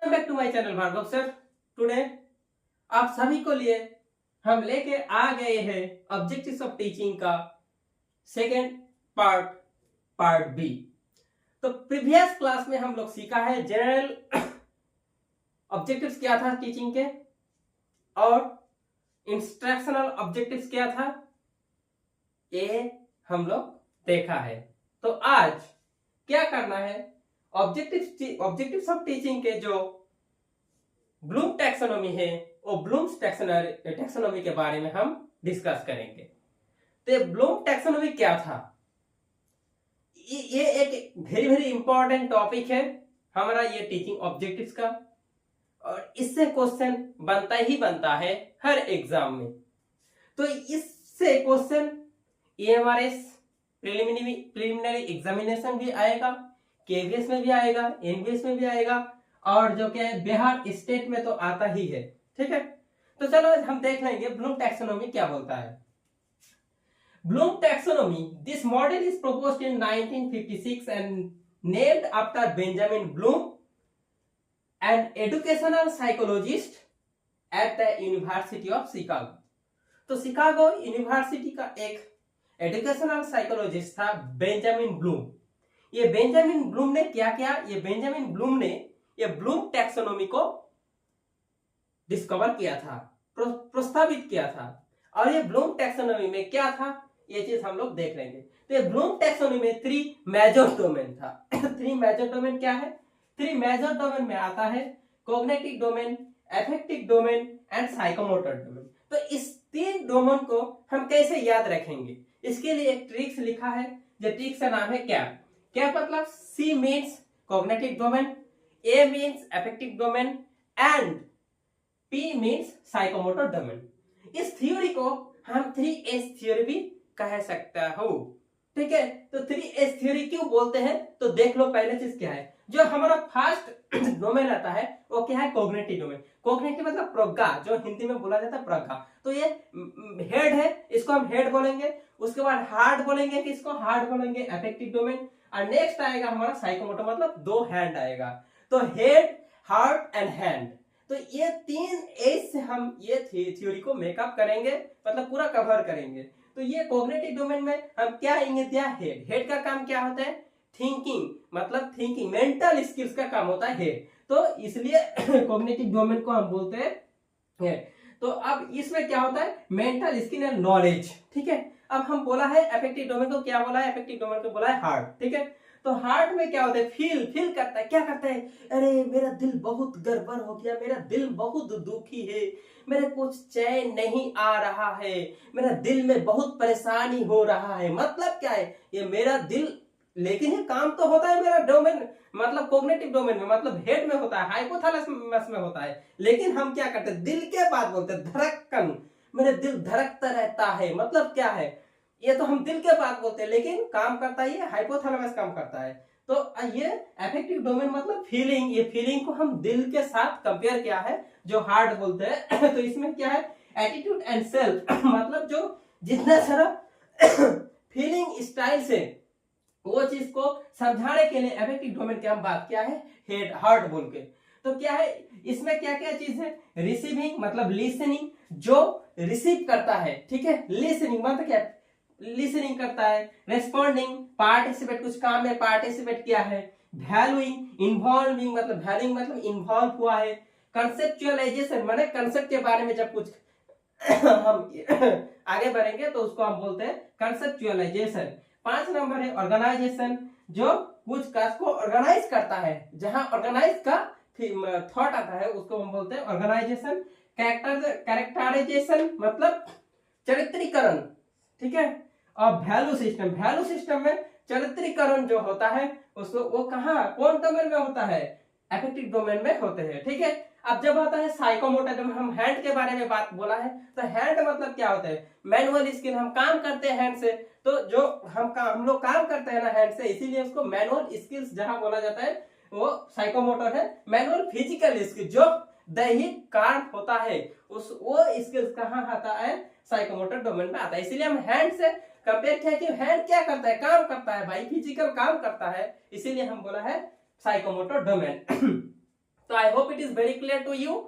Back to my channel Bhargav sir. Today आप सभी को लिए हम लेके आ गए हैं ऑब्जेक्टिव्स ऑफ टीचिंग का सेकेंड पार्ट बी। तो प्रीवियस क्लास में हम लोग सीखा है जनरल ऑब्जेक्टिव्स क्या था टीचिंग के और इंस्ट्रक्शनल ऑब्जेक्टिव्स क्या था, ये हम लोग देखा है। तो आज क्या करना है, ऑब्जेक्टिव्स ऑफ टीचिंग के जो ब्लूम टैक्सोनॉमी है वो ब्लूम्स टैक्सोनॉमी के बारे में हम डिस्कस करेंगे। तो ब्लूम टैक्सोनॉमी क्या था, ये एक वेरी वेरी इंपॉर्टेंट टॉपिक है हमारा ये टीचिंग ऑब्जेक्टिव्स का, और इससे क्वेश्चन बनता ही बनता है हर एग्जाम में। तो इससे क्वेश्चन EMRS प्रिलिमिनरी एग्जामिनेशन भी आएगा, KVS में भी आएगा, NVS में भी आएगा, और जो क्या है बिहार स्टेट में तो आता ही है। ठीक है, तो चलो हम देख लेंगे ब्लूम टैक्सोनॉमी क्या बोलता है। Bloom taxonomy, this model is proposed in 1956 and named after Benjamin Bloom, an educational psychologist at the university of Chicago. तो शिकागो यूनिवर्सिटी का एक एजुकेशनल साइकोलॉजिस्ट था बेंजामिन ब्लूम। ये बेंजामिन ब्लूम ने क्या किया, ये बेंजामिन ब्लूम ने ये ब्लूम टैक्सोनॉमी को डिस्कवर किया था, प्रस्तावित किया था। और ये ब्लूम टैक्सोनॉमी में क्या था ये चीज हम लोग देख लेंगे। तो ये ब्लूम टैक्सोनॉमी में 3 मेजर डोमेन था। 3 मेजर डोमेन क्या है, 3 मेजर डोमेन में आता है cognitive domain, affective domain and psychomotor domain. तो इस 3 डोमेन को हम कैसे याद रखेंगे, इसके लिए एक ट्रिक्स लिखा है, जो ट्रिक्स का नाम है कैप। कैप मतलब C means cognitive domain, A means affective domain and P means psychomotor domain. इस थ्योरी को हम 3S थ्योरी भी कह सकता हो। ठीक है, तो 3S थ्योरी क्यों बोलते हैं, तो देख लो पहले चीज क्या है। जो हमारा फर्स्ट डोमेन आता है वो क्या है, कॉग्निटिव डोमेन। कॉग्निटिव मतलब प्रज्ञा, जो हिंदी में बोला जाता है प्रज्ञा। तो ये हेड है, इसको हम हेड बोलेंगे। उसके बाद हार्ट बोलेंगे, कि इसको हार्ट बोलेंगे, अफेक्टिव डोमेन। और नेक्स्ट आएगा हमारा साइकोमोटर, मतलब 2 हैंड आएगा। तो हेड, हार्ट एंड हैंड। तो ये 3 एज से हम ये थ्योरी को मेकअप करेंगे, मतलब पूरा कवर करेंगे। तो ये कॉग्निटिव डोमेन में हम क्या आएंगे, दिया हेड। हेड का काम क्या होता है, थिंकिंग, मतलब थिंकिंग, मेंटल स्किल्स का काम होता है हेड। तो इसलिए कॉग्निटिव डोमेन को हम बोलते हैं हेड। तो अब इसमें क्या होता है, मेंटल स्किल एंड नॉलेज। ठीक है, अब हम बोला है अफेक्टिव डोमेन को क्या बोला है, अफेक्टिव डोमेन को बोला है हार्ट। ठीक है, तो हार्ट में क्या होता है, फील करता है। क्या करता है, अरे मेरा दिल बहुत गड़बड़ हो गया, मेरा दिल बहुत दुखी है, मेरे कुछ चैन नहीं आ रहा है, मेरा दिल में बहुत परेशानी हो रहा है। मतलब क्या है, ये मेरा दिल, लेकिन ये काम तो होता है मेरा डोमेन, मतलब कॉग्निटिव डोमेन में, मतलब हेड में होता है, हाइपोथैलेमस में होता है। लेकिन हम क्या करते हैं, दिल के बात बोलते हैं, धड़कन, मेरे दिल धड़कता रहता है। मतलब क्या है, ये तो हम दिल के बात बोलते हैं, लेकिन काम करता है ये हाइपोथैलेमस काम करता है। तो ये अफेक्टिव डोमेन मतलब फीलिंग, ये फीलिंग को हम दिल के साथ कंपेयर किया है, जो हार्ट बोलते हैं। तो इसमें क्या है, एटीट्यूड एंड सेल्फ, मतलब जो जितना सारा फीलिंग स्टाइल से वो चीज को समझाने के लिए अफेक्टिव डोमेन की हम बात किया है हेड, हार्ट बोल के। तो क्या है, इसमें क्या क्या चीज है, रिसीविंग मतलब लिसनिंग, जो रिसीव करता है। ठीक है, लिसनिंग मतलब क्या, लिसनिंग करता है। रेस्पॉन्डिंग, पार्टिसिपेट, कुछ काम में पार्टिसिपेट किया है। वैल्यूइंग, इन्वॉल्विंग मतलब वैल्यूइंग मतलब इन्वॉल्व हुआ है। कंसेप्चुअलाइजेशन माने कंसेप्ट के बारे में जब कुछ हम आगे बढ़ेंगे तो उसको हम बोलते हैं कंसेप्चुअलाइजेशन। 5 नंबर है ऑर्गेनाइजेशन, जो कुछ काज को ऑर्गेनाइज करता है, जहां ऑर्गेनाइज का थॉट आता है उसको हम बोलते हैं ऑर्गेनाइजेशन। कैरेक्टराइजेशन मतलब चरित्रीकरण। ठीक है, और वैल्यू सिस्टम में चरित्रीकरण जो होता है उसको, वो कहाँ, कौन डोमेन में होता है, अफेक्टिव डोमेन में होते हैं। ठीक है, अब जब आता है साइकोमोटर, जब हम हैंड के बारे में बात बोला है, तो हैंड मतलब क्या होता है, मैनुअल स्किल, हम काम करते हैं हैंड से। तो जो हम लोग काम करते हैं ना हैंड से, इसीलिए उसको मैनुअल स्किल्स जहां बोला जाता है वो साइकोमोटर है। मैनुअल फिजिकल स्किल, जो दैहिक काम होता है, उस वो स्किल्स कहाँ आता है, साइकोमोटर डोमेन में आता है। इसीलिए हम हैंड से कंपेयर किया कि हैंड क्या करता है, काम करता है भाई, फिजिकल काम करता है, इसीलिए हम बोला है साइकोमोटर डोमेन। तो I hope it is very clear to you.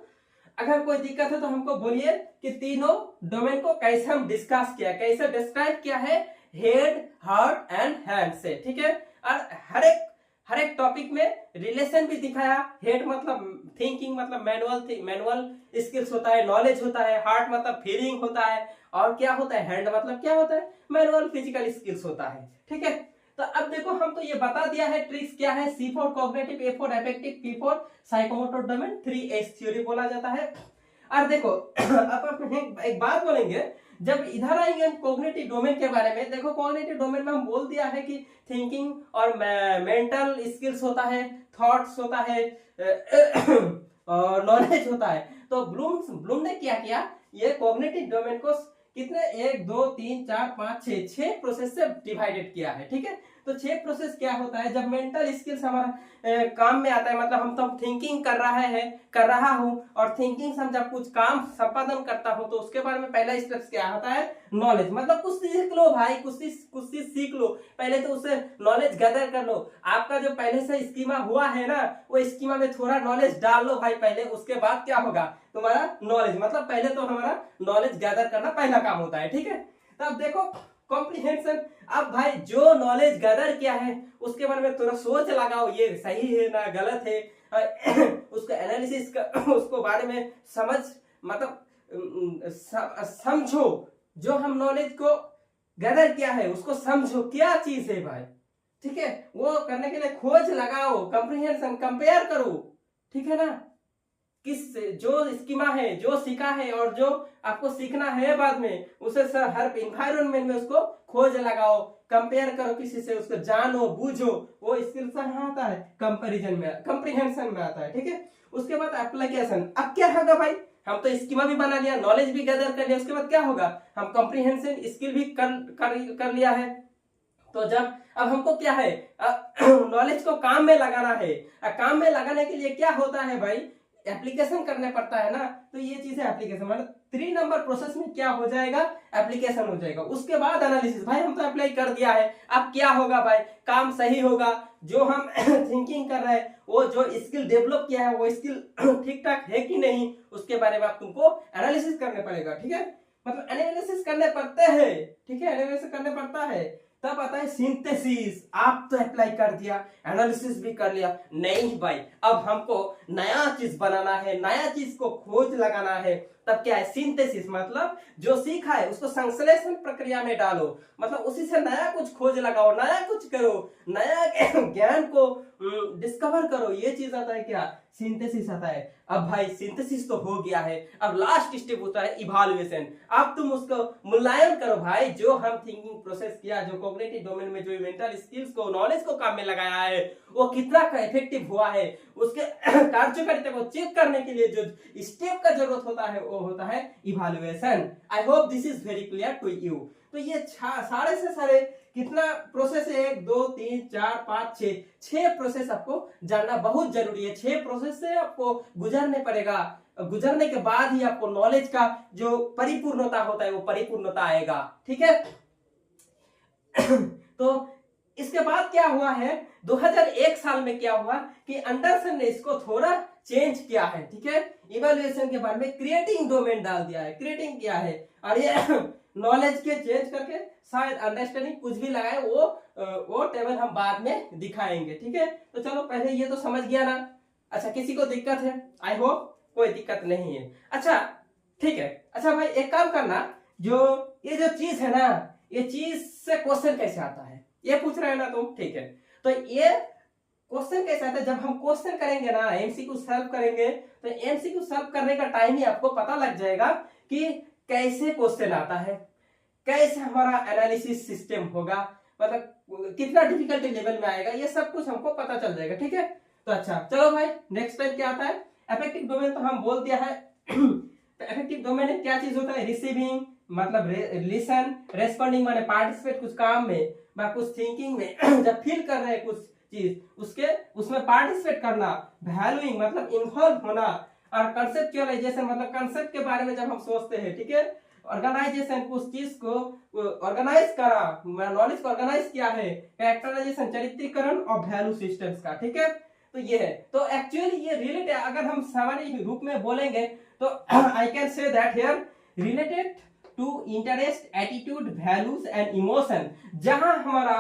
अगर कोई दिक्कत है तो हमको बोलिए कि तीनों डोमेन को कैसे हम डिस्कस किया, कैसे डिस्क्राइब किया है हेड, हार्ट एंड हैंड से, ठीक है। और हर एक टॉपिक में रिलेशन भी दिखाया। हेड मतलब थिंकिंग, मतलब मैनुअल स्किल्स होता है, नॉलेज होता है। हार्ट मतलब फीलिंग होता है, और क्या होता है हैंड मतलब क्या होता है, मैनुअल फिजिकल स्किल्स होता है, ठीक है। तो अब देखो हम तो ये बता दिया है ट्रिक्स क्या है, C for cognitive, A for affective, P for psychomotor domain, 3S theory बोला जाता है। और देखो अब अपन एक बात बोलेंगे, जब इधर आएंगे हम कॉग्निटिव डोमेन के बारे में। देखो कॉग्निटिव डोमेन में हम बोल दिया है कि थिंकिंग और मेंटल स्किल्स होता है, थॉट्स होता है और नॉलेज होता है। तो ब्लूम ने क्या किया, ये कॉग्निटिव डोमेन को कितने 1 2 3 4 5 6 प्रोसेस से डिवाइडेड किया है, ठीक है। तो 6 प्रोसेस क्या होता है, जब मेंटल स्किल्स हमारा काम में आता है, मतलब हम तो थिंकिंग कर रहा हूं, और थिंकिंग से हम जब कुछ काम संपादन करता हूं तो उसके बारे में पहला स्टेप क्या होता है, नॉलेज। मतलब कुछ सीख लो भाई, कुछ चीज सीख लो, पहले तो उससे नॉलेज गैदर कर लो। आपका जो पहले से स्कीमा हुआ है ना, वो स्कीमा में थोड़ा नॉलेज डाल लो भाई पहले, उसके बाद क्या होगा तुम्हारा नॉलेज। मतलब पहले तो हमारा नॉलेज गैदर करना पहला काम होता है, ठीक है। तो अब देखो कॉम्प्रिहेंशन, अब भाई जो नॉलेज गैदर किया है उसके बारे में थोड़ा सोच लगाओ, ये सही है ना गलत है, उसको एनालिसिस कर, उसको बारे में समझ, मतलब समझो। जो हम नॉलेज को गैदर किया है उसको समझो क्या चीज है भाई, ठीक है। वो करने के लिए खोज लगाओ, कॉम्प्रिहेंशन कंपेयर करो, ठीक है ना। किस जो स्कीमा है, जो सीखा है और जो आपको सीखना है बाद में, उसे हर इन्वायरमेंट में उसको खोज लगाओ, कंपेयर करो किसी से, उसको जानो बूझो। वो स्किल कहाँ आता है, कंपैरिजन में, कॉम्प्रिहेंशन में आता है, ठीक है। उसके बाद एप्लीकेशन। अब क्या होगा भाई, हम तो स्कीमा भी बना लिया, नॉलेज भी गैदर कर लिया, उसके बाद क्या होगा, हम कॉम्प्रिहेंशन स्किल भी कर लिया है। तो जब अब हमको क्या है, नॉलेज को काम में लगाना है। काम में लगाने के लिए क्या होता है भाई, एप्लीकेशन करने पड़ता है ना। तो ये चीज है एप्लीकेशन, मतलब 3 नंबर प्रोसेस में क्या हो जाएगा, एप्लीकेशन हो जाएगा। उसके बाद एनालिसिस, भाई हम तो अप्लाई कर दिया है, अब क्या होगा भाई, काम सही होगा, जो हम थिंकिंग कर रहे हैं, वो जो स्किल डेवलप किया है वो स्किल ठीक ठाक है कि नहीं, उसके बारे में आप तुमको एनालिसिस करने पड़ेगा, ठीक है। मतलब एनालिसिस करने पड़ते हैं, ठीक है, एनालिसिस करने पड़ता है। तब आता है सिंथेसिस। आप तो अप्लाई कर दिया, एनालिसिस भी कर लिया, नहीं भाई अब हमको नया चीज बनाना है, नया चीज को खोज लगाना है। तब क्या है, सिंथेसिस, मतलब जो सीखा है उसको संश्लेषण प्रक्रिया में डालो, मतलब उसी से नया कुछ खोज लगाओ, नया कुछ करो, नया ज्ञान को डिस्कवर करो। ये चीज आता है क्या, सिंथेसिस आता है। अब भाई सिंथेसिस तो हो गया है, अब लास्ट स्टेप होता है इवैल्यूएशन। अब तुम उसको मूल्यांकन करो भाई, जो हम थिंकिंग प्रोसेस किया, जो कॉग्निटिव डोमेन में जो मेंटल स्किल्स को, नॉलेज को काम में लगाया है, वो कितना इफेक्टिव हुआ है, उसके कार्यकारिता को चेक करने के लिए जो स्टेप का जरूरत होता है वो होता है evaluation. I hope this is very clear to you. तो ये सारे से सारे कितना प्रोसेस है, 1 2 3 4 5 6 प्रोसेस आपको जानना बहुत जरूरी है। 6 प्रोसेस से आपको गुजरने पड़ेगा, गुजरने के बाद ही आपको नॉलेज का जो परिपूर्णता होता है वो परिपूर्णता आएगा, ठीक है। तो इसके बाद क्या हुआ है, 2001 साल में क्या हुआ कि एंडरसन ने इसको थोड़ा चेंज किया है, ठीक है। इवैल्यूएशन के बारे में क्रिएटिंग डोमेन डाल दिया है, क्रिएटिंग किया है, और ये नॉलेज के चेंज करके शायद अंडरस्टैंडिंग कुछ भी लगाए, वो टेबल हम बाद में दिखाएंगे, ठीक है। तो चलो पहले ये तो समझ गया ना। अच्छा किसी को दिक्कत है, आई होप कोई दिक्कत नहीं है। अच्छा ठीक है। अच्छा भाई एक काम करना, जो ये जो चीज है ना, ये चीज से क्वेश्चन कैसे आता है ये पूछ रहे हैं ना तुम, ठीक है। तो ये क्वेश्चन कैसे आता है, जब हम क्वेश्चन करेंगे ना, एमसीक्यू सॉल्व करेंगे, तो एमसीक्यू सॉल्व करने का टाइम ही आपको पता लग जाएगा कि कैसे क्वेश्चन आता है, कैसे हमारा एनालिसिस सिस्टम होगा, मतलब कितना डिफिकल्टी लेवल में आएगा, ये सब कुछ हमको पता चल जाएगा, ठीक है। तो अच्छा चलो भाई नेक्स्ट टाइम क्या आता है, अफेक्टिव डोमेन तो हम बोल दिया है। तो अफेक्टिव डोमेन में क्या चीज होता है, रिसीविंग मतलब लिसन, रेस्पॉन्डिंग माने पार्टिसिपेट कुछ काम में, कुछ थिंकिंग में जब फील कर रहे हैं कुछ चीज, उसके उसमें पार्टिसिपेट करना, वैल्यूइंग मतलब इन्वॉल्व होना, और कंसेप्चुअलाइजेशन मतलब कंसेप्ट के बारे में जब हम सोचते हैं, ठीक है। ऑर्गेनाइजेशन कुछ चीज को ऑर्गेनाइज करा, नॉलेज को ऑर्गेनाइज किया है, कैरेक्टराइजेशन चरित्रीकरण और वैल्यू सिस्टम्स का, ठीक है। तो ये है, तो एक्चुअली ये रिलेटेड, अगर हम सामान्य रूप में बोलेंगे तो I can say that here related to interest, attitude, values and emotion. जहां हमारा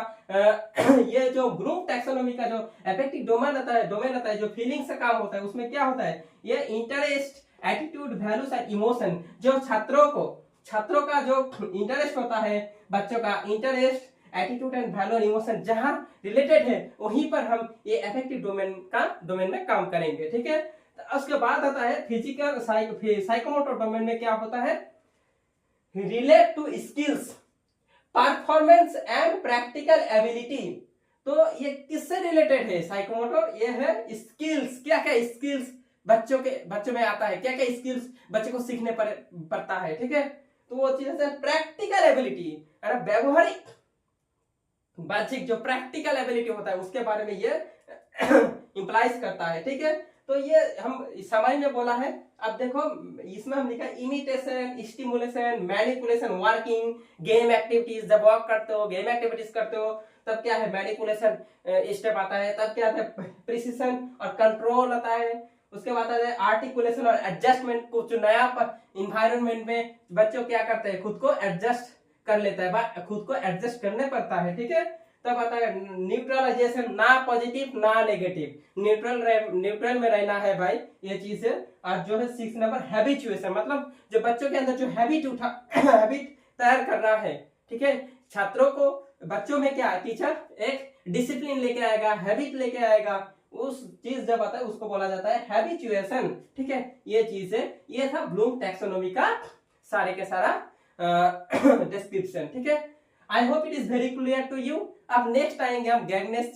ये जो ब्लूम टैक्सोनॉमी का जो अफेक्टिव डोमेन होता है जो फीलिंग से काम होता है, उसमें क्या होता है, ये interest, attitude, values and emotion, जो छात्रों का जो इंटरेस्ट होता है, बच्चों का interest, attitude and value and emotion जहां रिलेटेड है, वहीं पर हम ये अफेक्टिव डोमेन में काम करेंगे। ठीक है, तो उसके बाद आता है फिजिकल साइकोमोटर डोमेन में क्या होता है, relate to skills, performance and practical ability. तो ये किससे रिलेटेड है साइकोमोटर, ये है स्किल्स। क्या क्या स्किल्स बच्चों में आता है, क्या क्या स्किल्स बच्चे को सीखने पड़ता है। ठीक है, तो वो चीज है प्रैक्टिकल एबिलिटी, व्यवहारिक बाहरिक जो प्रैक्टिकल एबिलिटी होता है उसके बारे में ये इंप्लाइज करता है। ठीक है, तो ये हम समझ में बोला है। अब देखो इसमें हम लिखा imitation, stimulation, manipulation, working, game activities. जब वर्क करते हो, गेम एक्टिविटीज करते हो, तब क्या है मैनिपुलेशन स्टेप आता है, तब क्या आता है प्रिसिशन और कंट्रोल आता है। उसके बाद आता है आर्टिकुलेशन और एडजस्टमेंट। कुछ नया इन्वायरमेंट में बच्चों क्या करते हैं, खुद को एडजस्ट कर लेता है, खुद को एडजस्ट करने पड़ता है। ठीक है, तब आता है न्यूट्रलाइजेशन, ना पॉजिटिव ना नेगेटिव, न्यूट्रल में रहना है भाई, ये चीज है। और जो है 6 नंबर हैबिचुएशन, मतलब जो बच्चों के अंदर जो हैबिट तैयार करना है। ठीक है, छात्रों को, बच्चों में क्या टीचर एक डिसिप्लिन लेके आएगा, हैबिट लेके आएगा, उस चीज जब आता है उसको बोला जाता है हैबिचुएशन। ठीक है, ये चीज है, ये था ब्लूम टैक्सोनॉमी का सारे के सारा डिस्क्रिप्शन। ठीक है, I hope it is very clear to you. अब नेक्स्ट आएंगे हम गैगनेस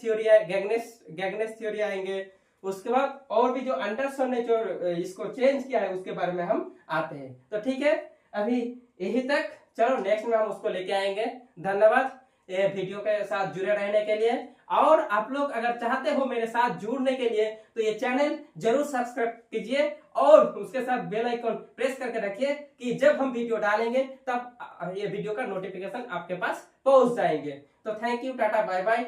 थ्योरी आएंगे। उसके बाद और भी जो एंडरसन ने जो इसको चेंज किया है उसके बारे में हम आते हैं। तो ठीक है, अभी यही तक, चलो नेक्स्ट में हम उसको लेके आएंगे। धन्यवाद ये वीडियो के साथ जुड़े रहने के लिए। और आप लोग अगर चाहते हो मेरे साथ जुड़ने के लिए तो ये चैनल जरूर सब्सक्राइब कीजिए और उसके साथ बेल आइकन प्रेस करके रखिए कि जब हम वीडियो डालेंगे तब ये वीडियो का नोटिफिकेशन आपके पास पहुंच जाएंगे। तो thank you, tata, bye bye.